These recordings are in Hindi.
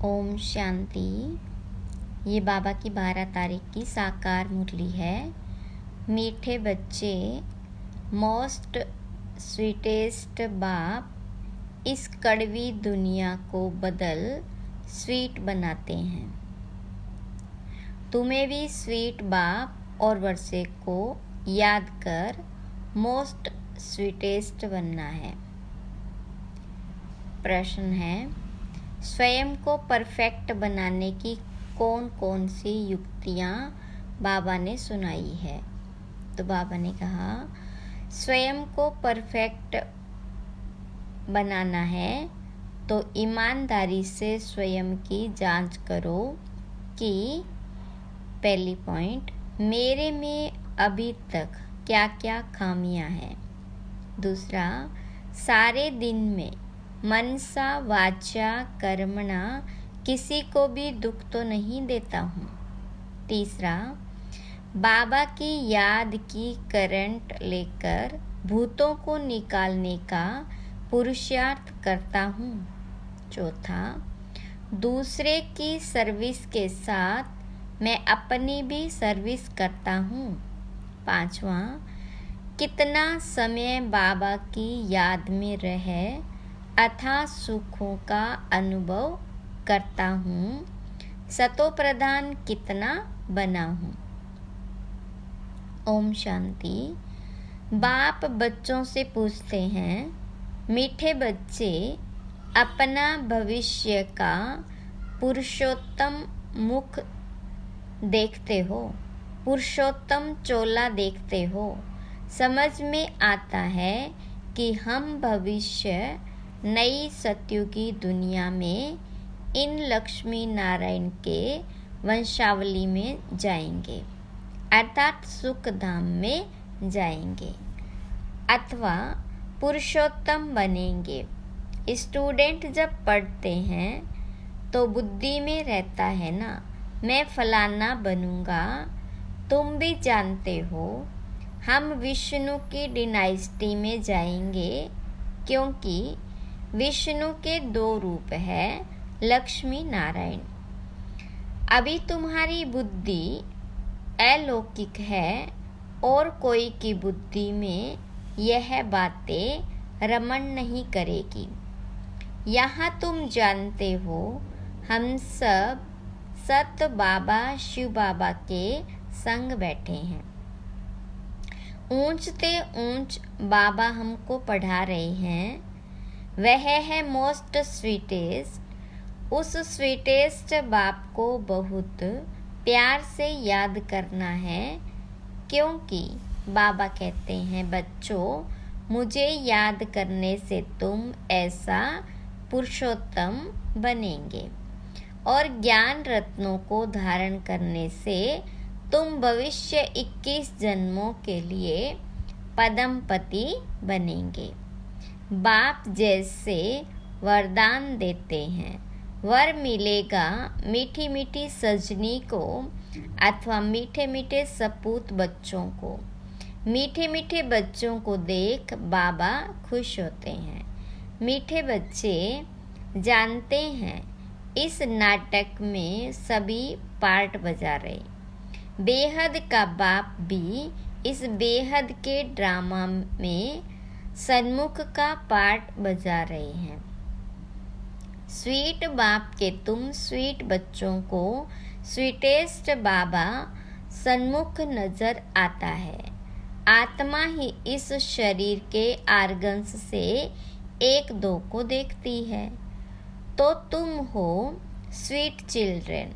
ओम शांति। ये बाबा की 12 तारीख की साकार मुरली है। मीठे बच्चे, मोस्ट स्वीटेस्ट बाप इस कड़वी दुनिया को बदल स्वीट बनाते हैं। तुम्हें भी स्वीट बाप और वर्षे को याद कर मोस्ट स्वीटेस्ट बनना है। प्रश्न है, स्वयं को परफेक्ट बनाने की कौन कौन सी युक्तियाँ बाबा ने सुनाई है। तो बाबा ने कहा, स्वयं को परफेक्ट बनाना है तो ईमानदारी से स्वयं की जांच करो कि पहली पॉइंट, मेरे में अभी तक क्या क्या खामियां हैं। दूसरा, सारे दिन में मनसा वाचा कर्मणा किसी को भी दुख तो नहीं देता हूँ। तीसरा, बाबा की याद की करंट लेकर भूतों को निकालने का पुरुषार्थ करता हूँ। चौथा, दूसरे की सर्विस के साथ मैं अपनी भी सर्विस करता हूँ। पांचवा, कितना समय बाबा की याद में रहे अथाह सुखों का अनुभव करता हूँ। सतो प्रधान कितना बना हूँ। ओम शांति। बाप बच्चों से पूछते हैं, मीठे बच्चे, अपना भविष्य का पुरुषोत्तम मुख देखते हो, पुरुषोत्तम चोला देखते हो। समझ में आता है कि हम भविष्य नई सत्युगी दुनिया में इन लक्ष्मी नारायण के वंशावली में जाएंगे, अर्थात सुख धाम में जाएंगे अथवा पुरुषोत्तम बनेंगे। स्टूडेंट जब पढ़ते हैं तो बुद्धि में रहता है ना, मैं फलाना बनूंगा। तुम भी जानते हो हम विष्णु की डिनाइस्टी में जाएंगे, क्योंकि विष्णु के 2 रूप है, लक्ष्मी नारायण। अभी तुम्हारी बुद्धि अलौकिक है और कोई की बुद्धि में यह बातें रमण नहीं करेगी। यहाँ तुम जानते हो हम सब सत बाबा शिव बाबा के संग बैठे हैं। ऊंचते ऊंच बाबा हमको पढ़ा रहे हैं, वह है मोस्ट स्वीटेस्ट। उस स्वीटेस्ट बाप को बहुत प्यार से याद करना है, क्योंकि बाबा कहते हैं, बच्चों, मुझे याद करने से तुम ऐसा पुरुषोत्तम बनेंगे और ज्ञान रत्नों को धारण करने से तुम भविष्य 21 जन्मों के लिए पदमपति बनेंगे। बाप जैसे वरदान देते हैं, वर मिलेगा मीठी मीठी सजनी को अथवा मीठे मीठे सपूत बच्चों को। मीठे मीठे बच्चों को देख बाबा खुश होते हैं। मीठे बच्चे जानते हैं इस नाटक में सभी पार्ट बजा रहे। बेहद का बाप भी इस बेहद के ड्रामा में सन्मुख का पार्ट बजा रहे हैं। स्वीट बाप के तुम स्वीट बच्चों को स्वीटेस्ट बाबा सन्मुख नजर आता है। आत्मा ही इस शरीर के आर्गन्स से 1-2 को देखती है, तो तुम हो स्वीट चिल्ड्रन।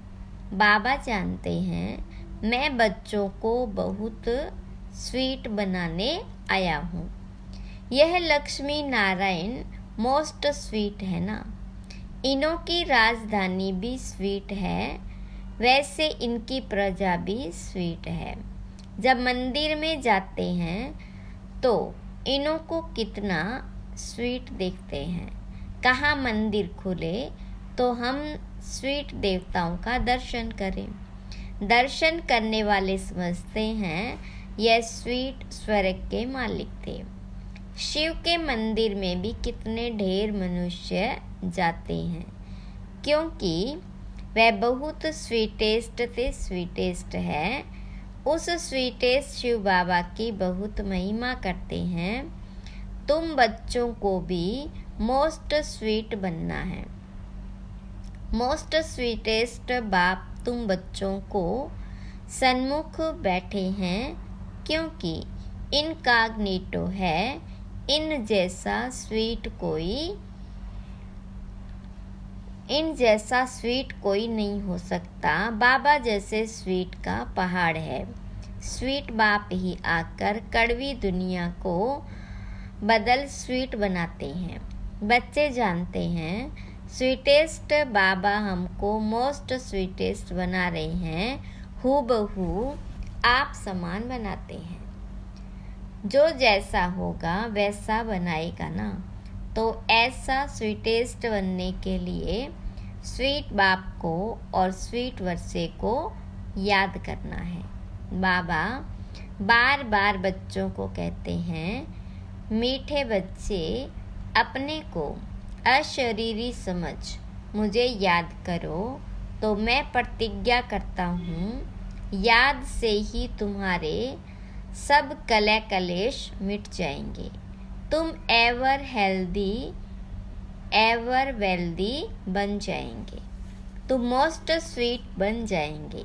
बाबा जानते हैं मैं बच्चों को बहुत स्वीट बनाने आया हूँ। यह लक्ष्मी नारायण मोस्ट स्वीट है ना, इनों की राजधानी भी स्वीट है, वैसे इनकी प्रजा भी स्वीट है। जब मंदिर में जाते हैं तो इनों को कितना स्वीट देखते हैं। कहाँ मंदिर खुले तो हम स्वीट देवताओं का दर्शन करें। दर्शन करने वाले समझते हैं यह स्वीट स्वर्ग के मालिक थे। शिव के मंदिर में भी कितने ढेर मनुष्य जाते हैं, क्योंकि वह बहुत स्वीटेस्ट से स्वीटेस्ट है। उस स्वीटेस्ट शिव बाबा की बहुत महिमा करते हैं। तुम बच्चों को भी मोस्ट स्वीट बनना है। मोस्ट स्वीटेस्ट बाप तुम बच्चों को सन्मुख बैठे हैं, क्योंकि इनकॉग्निटो है। इन जैसा स्वीट कोई नहीं हो सकता। बाबा जैसे स्वीट का पहाड़ है। स्वीट बाप ही आकर कड़वी दुनिया को बदल स्वीट बनाते हैं। बच्चे जानते हैं स्वीटेस्ट बाबा हमको मोस्ट स्वीटेस्ट बना रहे हैं। हूबहू आप समान बनाते हैं। जो जैसा होगा वैसा बनाएगा ना। तो ऐसा स्वीटेस्ट बनने के लिए स्वीट बाप को और स्वीट वर्षे को याद करना है। बाबा बार बार बच्चों को कहते हैं, मीठे बच्चे अपने को अशरीरी समझ मुझे याद करो। तो मैं प्रतिज्ञा करता हूँ, याद से ही तुम्हारे सब कलह कलेश मिट जाएंगे। तुम एवर हेल्दी एवर वेल्दी बन जाएंगे। तुम मोस्ट स्वीट बन जाएंगे।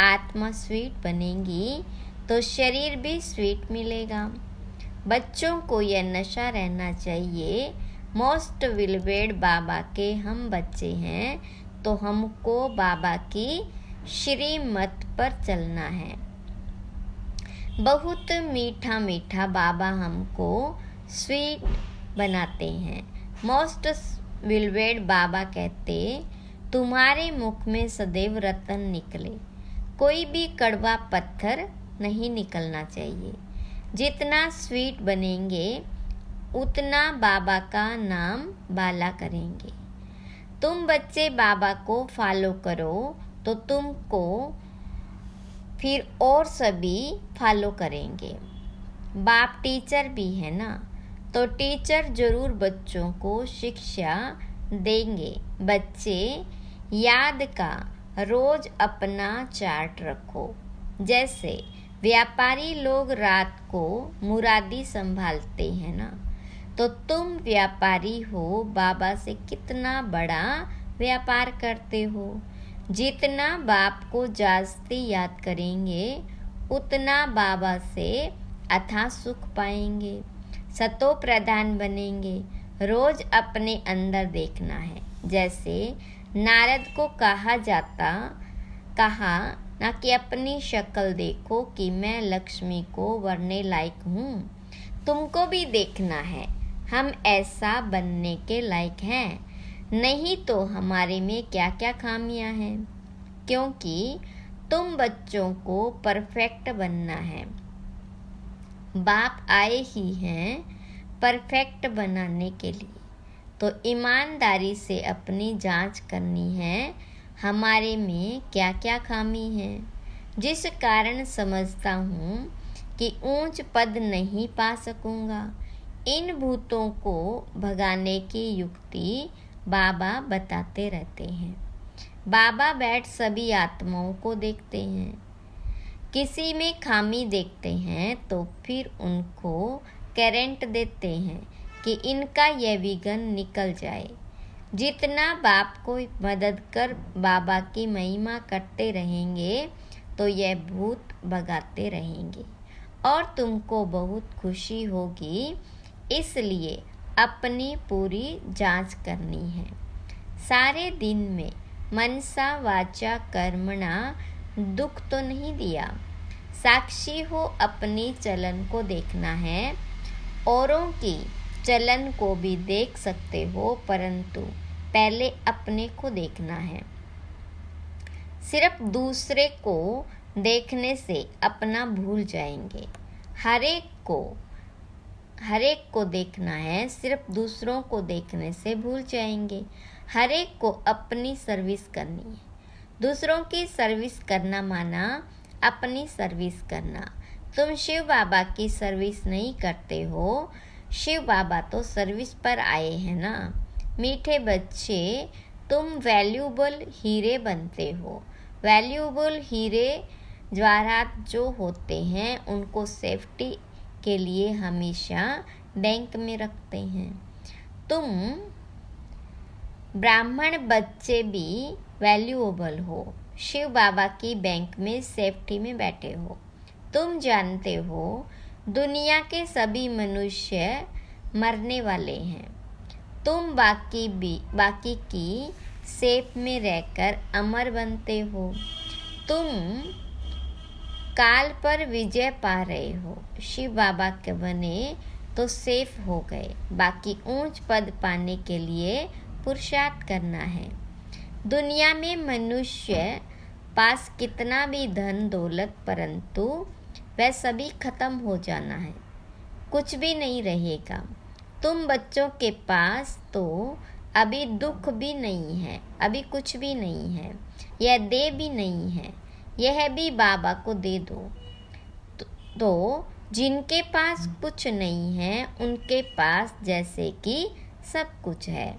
आत्मा स्वीट बनेगी तो शरीर भी स्वीट मिलेगा। बच्चों को यह नशा रहना चाहिए, मोस्ट विलवेड बाबा के हम बच्चे हैं, तो हमको बाबा की श्रीमत पर चलना है। बहुत मीठा मीठा बाबा हमको स्वीट बनाते हैं। मोस्ट विलवेड बाबा कहते, तुम्हारे मुख में सदैव रतन निकले, कोई भी कड़वा पत्थर नहीं निकलना चाहिए। जितना स्वीट बनेंगे उतना बाबा का नाम बाला करेंगे। तुम बच्चे बाबा को फॉलो करो तो तुमको फिर और सभी फॉलो करेंगे। बाप टीचर भी है ना, तो टीचर जरूर बच्चों को शिक्षा देंगे। बच्चे याद का रोज अपना चार्ट रखो। जैसे व्यापारी लोग रात को मुरादी संभालते हैं ना, तो तुम व्यापारी हो, बाबा से कितना बड़ा व्यापार करते हो। जितना बाप को जास्ती याद करेंगे उतना बाबा से अथाह सुख पाएंगे, सतो प्रधान बनेंगे। रोज अपने अंदर देखना है। जैसे नारद को कहा ना कि अपनी शक्ल देखो कि मैं लक्ष्मी को वरने लायक हूँ। तुमको भी देखना है हम ऐसा बनने के लायक हैं, नहीं तो हमारे में क्या क्या खामियां हैं। क्योंकि तुम बच्चों को परफेक्ट बनना है। बाप आए ही हैं परफेक्ट बनाने के लिए, तो ईमानदारी से अपनी जांच करनी है हमारे में क्या क्या खामी है, जिस कारण समझता हूँ कि ऊंच पद नहीं पा सकूँगा। इन भूतों को भगाने की युक्ति बाबा बताते रहते हैं। बाबा बैठ सभी आत्माओं को देखते हैं। किसी में खामी देखते हैं तो फिर उनको करंट देते हैं कि इनका यह विघ्न निकल जाए। जितना बाप को मदद कर बाबा की महिमा करते रहेंगे तो यह भूत भगाते रहेंगे और तुमको बहुत खुशी होगी। इसलिए अपनी पूरी जांच करनी है। सारे दिन में मनसा वाचा कर्मणा दुख तो नहीं दिया। साक्षी हो अपनी चलन को देखना है। औरों की चलन को भी देख सकते हो, परंतु पहले अपने को देखना है। सिर्फ दूसरे को देखने से अपना भूल जाएंगे। हर एक को देखना है, सिर्फ दूसरों को देखने से भूल जाएंगे। हर एक को अपनी सर्विस करनी है। दूसरों की सर्विस करना माना अपनी सर्विस करना। तुम शिव बाबा की सर्विस नहीं करते हो, शिव बाबा तो सर्विस पर आए हैं ना। मीठे बच्चे तुम वैल्यूएबल हीरे बनते हो। वैल्यूएबल हीरे जवाहरात जो होते हैं उनको सेफ्टी के लिए हमेशा बैंक में रखते हैं। तुम ब्राह्मण बच्चे भी वैल्यूएबल हो। शिव बाबा की बैंक में सेफ्टी में बैठे हो। तुम जानते हो दुनिया के सभी मनुष्य मरने वाले हैं। तुम बाकी की सेफ में रहकर अमर बनते हो। तुम काल पर विजय पा रहे हो। शिव बाबा के बने तो सेफ हो गए। बाकी ऊंच पद पाने के लिए पुरुषार्थ करना है। दुनिया में मनुष्य पास कितना भी धन दौलत, परंतु वह सभी खत्म हो जाना है, कुछ भी नहीं रहेगा। तुम बच्चों के पास तो अभी दुख भी नहीं है, अभी कुछ भी नहीं है, यह दे भी नहीं है, यह भी बाबा को दे दो। तो जिनके पास कुछ नहीं है उनके पास जैसे कि सब कुछ है।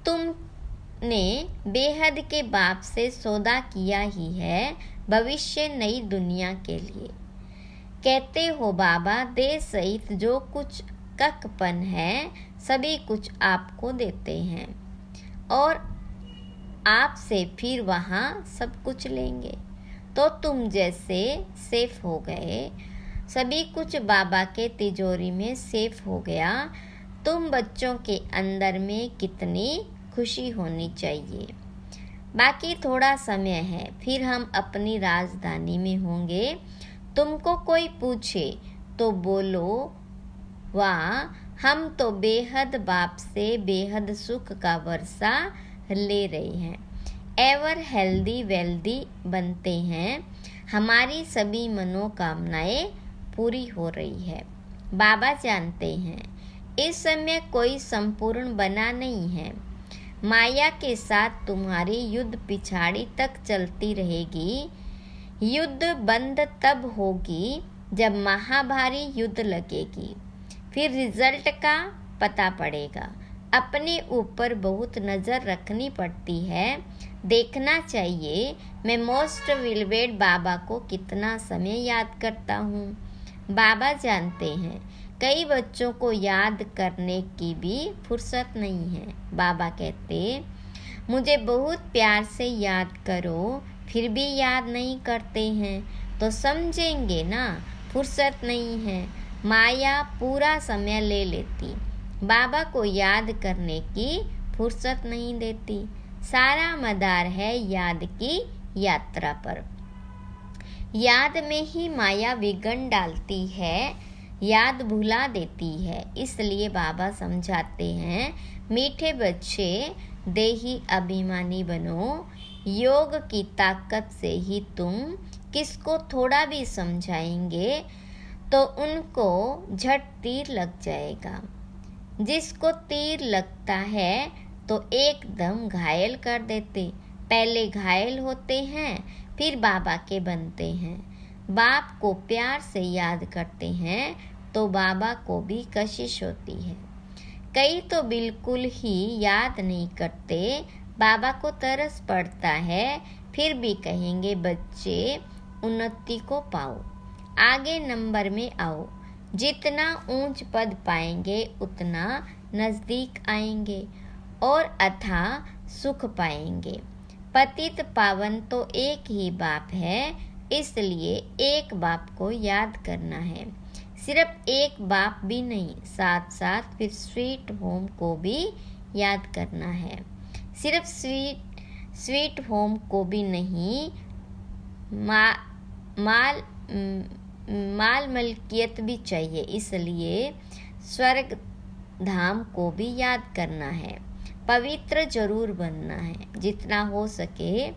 तुमने बेहद के बाप से सौदा किया ही है भविष्य नई दुनिया के लिए। कहते हो बाबा दे सहित जो कुछ ककपन है सभी कुछ आपको देते हैं और आपसे फिर वहाँ सब कुछ लेंगे। तो तुम जैसे सेफ हो गए, सभी कुछ बाबा के तिजोरी में सेफ हो गया। तुम बच्चों के अंदर में कितनी खुशी होनी चाहिए। बाकी थोड़ा समय है, फिर हम अपनी राजधानी में होंगे। तुमको कोई पूछे तो बोलो वाह, हम तो बेहद बाप से बेहद सुख का वर्षा ले रहे हैं, एवर हेल्दी वेल्दी बनते हैं, हमारी सभी मनोकामनाएं पूरी हो रही है। बाबा जानते हैं इस समय कोई संपूर्ण बना नहीं है। माया के साथ तुम्हारी युद्ध पिछाड़ी तक चलती रहेगी। युद्ध बंद तब होगी जब महाभारी युद्ध लगेगी, फिर रिजल्ट का पता पड़ेगा। अपने ऊपर बहुत नज़र रखनी पड़ती है। देखना चाहिए मैं मोस्ट विलवेड बाबा को कितना समय याद करता हूँ। बाबा जानते हैं कई बच्चों को याद करने की भी फुर्सत नहीं है। बाबा कहते मुझे बहुत प्यार से याद करो, फिर भी याद नहीं करते हैं तो समझेंगे ना फुर्सत नहीं है। माया पूरा समय ले लेती, बाबा को याद करने की फुर्सत नहीं देती। सारा मदार है याद की यात्रा पर। याद में ही माया विघन डालती है, याद भुला देती है। इसलिए बाबा समझाते हैं मीठे बच्चे देही अभिमानी बनो। योग की ताकत से ही तुम किसको थोड़ा भी समझाएंगे तो उनको झट तीर लग जाएगा। जिसको तीर लगता है तो एकदम घायल कर देते। पहले घायल होते हैं फिर बाबा के बनते हैं। बाप को प्यार से याद करते हैं तो बाबा को भी कशिश होती है। कई तो बिल्कुल ही याद नहीं करते, बाबा को तरस पड़ता है, फिर भी कहेंगे बच्चे उन्नति को पाओ, आगे नंबर में आओ। जितना ऊंच पद पाएंगे उतना नज़दीक आएंगे और अथाह सुख पाएंगे। पतित पावन तो एक ही बाप है, इसलिए एक बाप को याद करना है। सिर्फ एक बाप भी नहीं, साथ साथ फिर स्वीट होम को भी याद करना है। सिर्फ स्वीट होम को भी नहीं, माल मलकियत भी चाहिए। इसलिए स्वर्ग धाम को भी याद करना है। पवित्र जरूर बनना है। जितना हो सके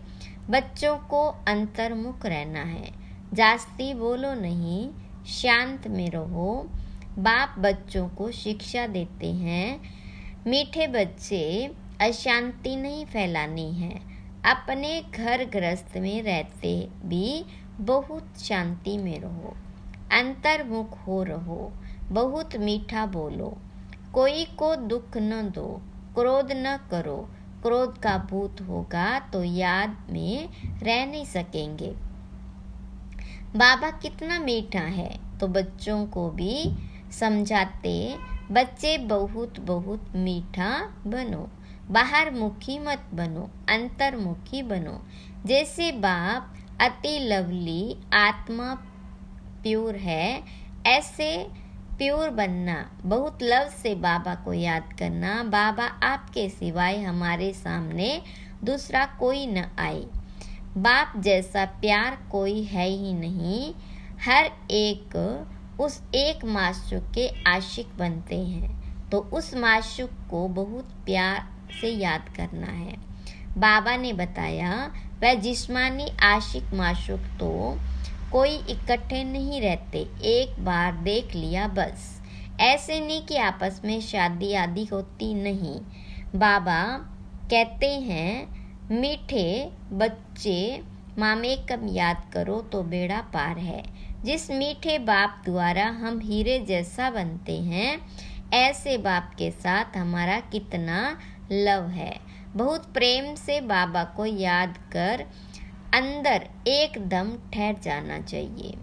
बच्चों को अंतर्मुख रहना है। जास्ती बोलो नहीं, शांत में रहो। बाप बच्चों को शिक्षा देते हैं मीठे बच्चे अशांति नहीं फैलानी है। अपने घर गृहस्थ में रहते भी बहुत शांति में रहो, अंतर्मुख हो रहो, बहुत मीठा बोलो, कोई को दुख न दो, क्रोध न करो, क्रोध का भूत होगा तो याद में रह नहीं सकेंगे। बाबा कितना मीठा है, तो बच्चों को भी समझाते, बच्चे बहुत बहुत मीठा बनो, बाहर मुखी मत बनो, अंतर्मुखी बनो। जैसे बाप अति लवली आत्मा प्योर है, ऐसे प्योर बनना, बहुत लव से बाबा को याद करना। बाबा आपके सिवाय हमारे सामने दूसरा कोई न आए। बाप जैसा प्यार कोई है ही नहीं। हर एक उस एक माशूक के आशिक बनते हैं, तो उस माशूक को बहुत प्यार से याद करना है। बाबा ने बताया, वह जिस्मानी आशिक माशूक तो कोई इकट्ठे नहीं रहते, एक बार देख लिया बस। ऐसे नहीं कि आपस में शादी आदि होती नहीं। बाबा कहते हैं, मीठे बच्चे मामे कम याद करो तो बेड़ा पार है। जिस मीठे बाप द्वारा हम हीरे जैसा बनते हैं, ऐसे बाप के साथ हमारा कितना लव है। बहुत प्रेम से बाबा को याद कर अंदर एकदम ठहर जाना चाहिए,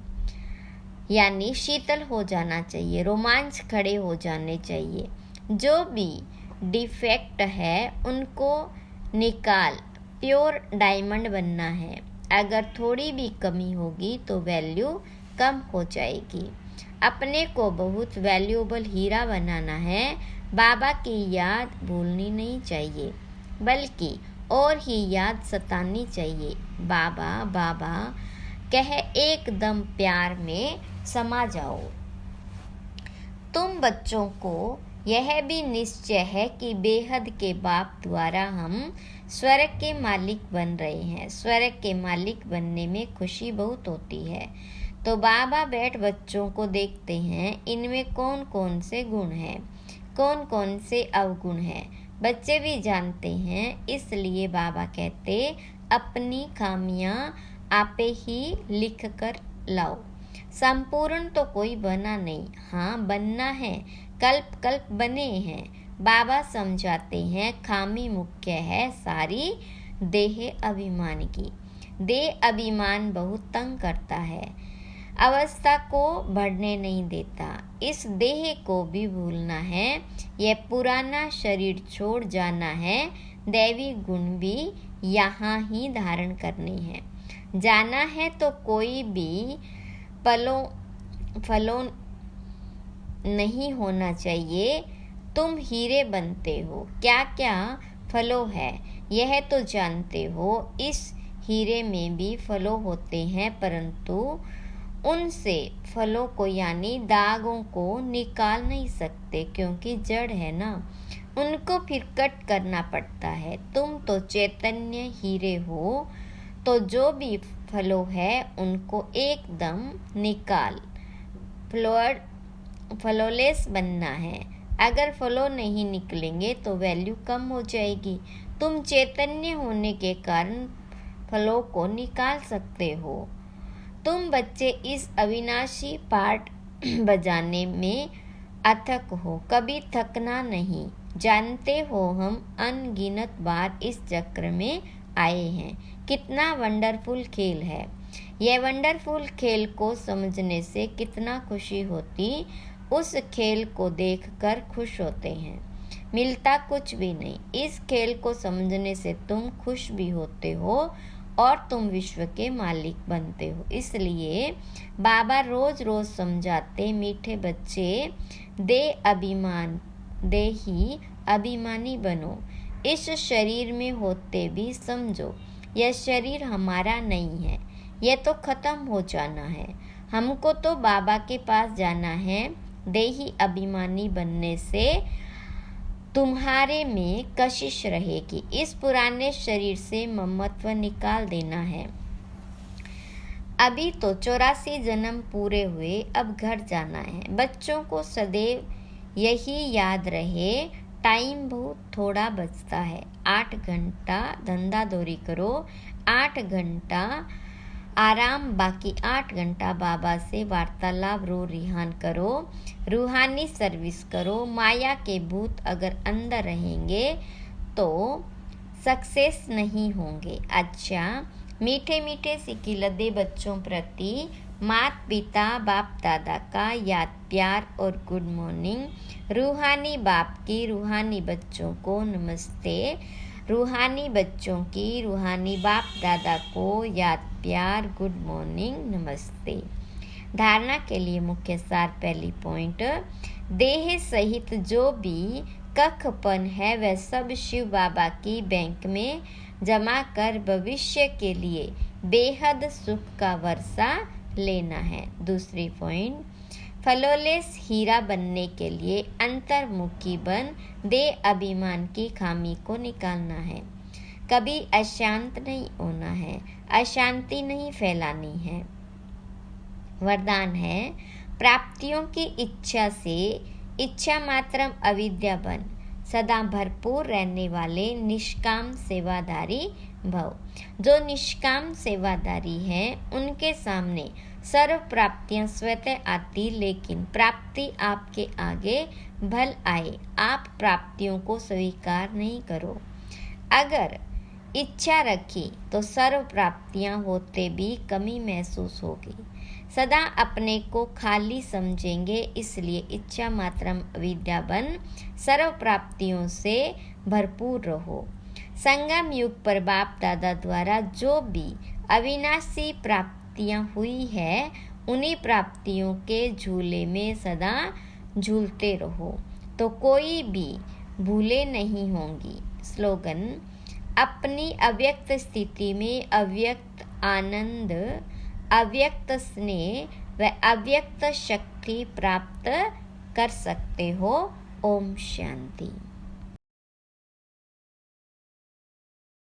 यानी शीतल हो जाना चाहिए, रोमांच खड़े हो जाने चाहिए। जो भी डिफेक्ट है उनको निकाल प्योर डायमंड बनना है। अगर थोड़ी भी कमी होगी तो वैल्यू कम हो जाएगी। अपने को बहुत वैल्यूएबल हीरा बनाना है। बाबा की याद भूलनी नहीं चाहिए, बल्कि और ही याद सतानी चाहिए। बाबा बाबा कह एकदम प्यार में समा जाओ। तुम बच्चों को यह भी निश्चय है कि बेहद के बाप द्वारा हम स्वर्ग के मालिक बन रहे हैं। स्वर्ग के मालिक बनने में खुशी बहुत होती है। तो बाबा बैठ बच्चों को देखते हैं, इनमें कौन कौन से गुण हैं, कौन कौन से अवगुण हैं। बच्चे भी जानते हैं, इसलिए बाबा कहते, अपनी खामियां आपे ही लिख कर लाओ। संपूर्ण तो कोई बना नहीं, हाँ बनना है, कल्प कल्प बने हैं। बाबा समझाते हैं, खामी मुख्य है सारी देह अभिमान की। देह अभिमान बहुत तंग करता है, अवस्था को बढ़ने नहीं देता। इस देह को भी भूलना है, यह पुराना शरीर छोड़ जाना है। दैवी गुण भी यहाँ ही धारण करने हैं। जाना है तो कोई भी फलों नहीं होना चाहिए। तुम हीरे बनते हो, क्या क्या फलों है यह तो जानते हो। इस हीरे में भी फलों होते हैं, परंतु उनसे फलों को यानी दागों को निकाल नहीं सकते, क्योंकि जड़ है ना, उनको फिर कट करना पड़ता है। तुम तो चैतन्य हीरे हो, तो जो भी फलों है उनको एकदम निकाल फलोलेस बनना है। अगर फलों नहीं निकलेंगे तो वैल्यू कम हो जाएगी। तुम चैतन्य होने के कारण फलों को निकाल सकते हो। तुम बच्चे इस अविनाशी पाठ बजाने में अथक हो, कभी थकना नहीं। जानते हो हम अनगिनत बार इस चक्र में आए हैं। कितना वंडरफुल खेल है। यह वंडरफुल खेल को समझने से कितना खुशी होती, उस खेल को देखकर खुश होते हैं। मिलता कुछ भी नहीं। इस खेल को समझने से तुम खुश भी होते हो और तुम विश्व के मालिक बनते हो। इसलिए बाबा रोज रोज समझाते, मीठे बच्चे दे ही अभिमानी बनो। इस शरीर में होते भी समझो, यह शरीर हमारा नहीं है, यह तो खत्म हो जाना है। हमको तो बाबा के पास जाना है। देही अभिमानी बनने से तुम्हारे में कशिश रहेगी। इस पुराने शरीर से ममत्व निकाल देना है। अभी तो 84 जन्म पूरे हुए, अब घर जाना है। बच्चों को सदैव यही याद रहे, टाइम बहुत थोड़ा बचता है। 8 घंटा धंधा दौरी करो, 8 घंटा आराम। बाकी 8 घंटा बाबा से वार्तालाप रिहान करो, रूहानी सर्विस करो। माया के भूत अगर अंदर रहेंगे तो सक्सेस नहीं होंगे। अच्छा, मीठे मीठे सिकिलदे बच्चों प्रति माता पिता बाप दादा का याद, प्यार और गुड मॉर्निंग। रूहानी बाप की रूहानी बच्चों को नमस्ते। रूहानी बच्चों की रूहानी बाप दादा को याद, प्यार, गुड मॉर्निंग, नमस्ते। धारणा के लिए मुख्य सार। पहली पॉइंट, देह सहित जो भी कखपन है वह सब शिव बाबा की बैंक में जमा कर भविष्य के लिए बेहद सुख का वर्षा लेना है। दूसरी पॉइंट, फलोलेस हीरा बनने के लिए अंतर्मुखी बन दे अभिमान की खामी को निकालना है। कभी अशांत नहीं होना है, अशांति नहीं फैलानी है। वरदान है, प्राप्तियों की इच्छा से इच्छा मात्रम अविद्या बन सदा भरपूर रहने वाले निष्काम सेवादारी भव। जो निष्काम सेवादारी हैं उनके सामने सर्व प्राप्तियां स्वतः आती, लेकिन प्राप्ति आपके आगे भल आए। आप प्राप्तियों को स्वीकार नहीं करो। अगर इच्छा रखी तो सर्व प्राप्तियां होते भी कमी महसूस होगी। सदा अपने को खाली समझेंगे, इसलिए इच्छा मात्रम अविद्या बन सर्व प्राप्तियों से भरपूर रहो। संगम युग पर बाप दादा द्वारा जो भी अविनाशी प्राप्तियां हुई है, उन्हीं प्राप्तियों के झूले में सदा झूलते रहो तो कोई भी भूले नहीं होंगी। स्लोगन, अपनी अव्यक्त स्थिति में अव्यक्त आनंद, अव्यक्त स्नेह व अव्यक्त शक्ति प्राप्त कर सकते हो। ओम शांति।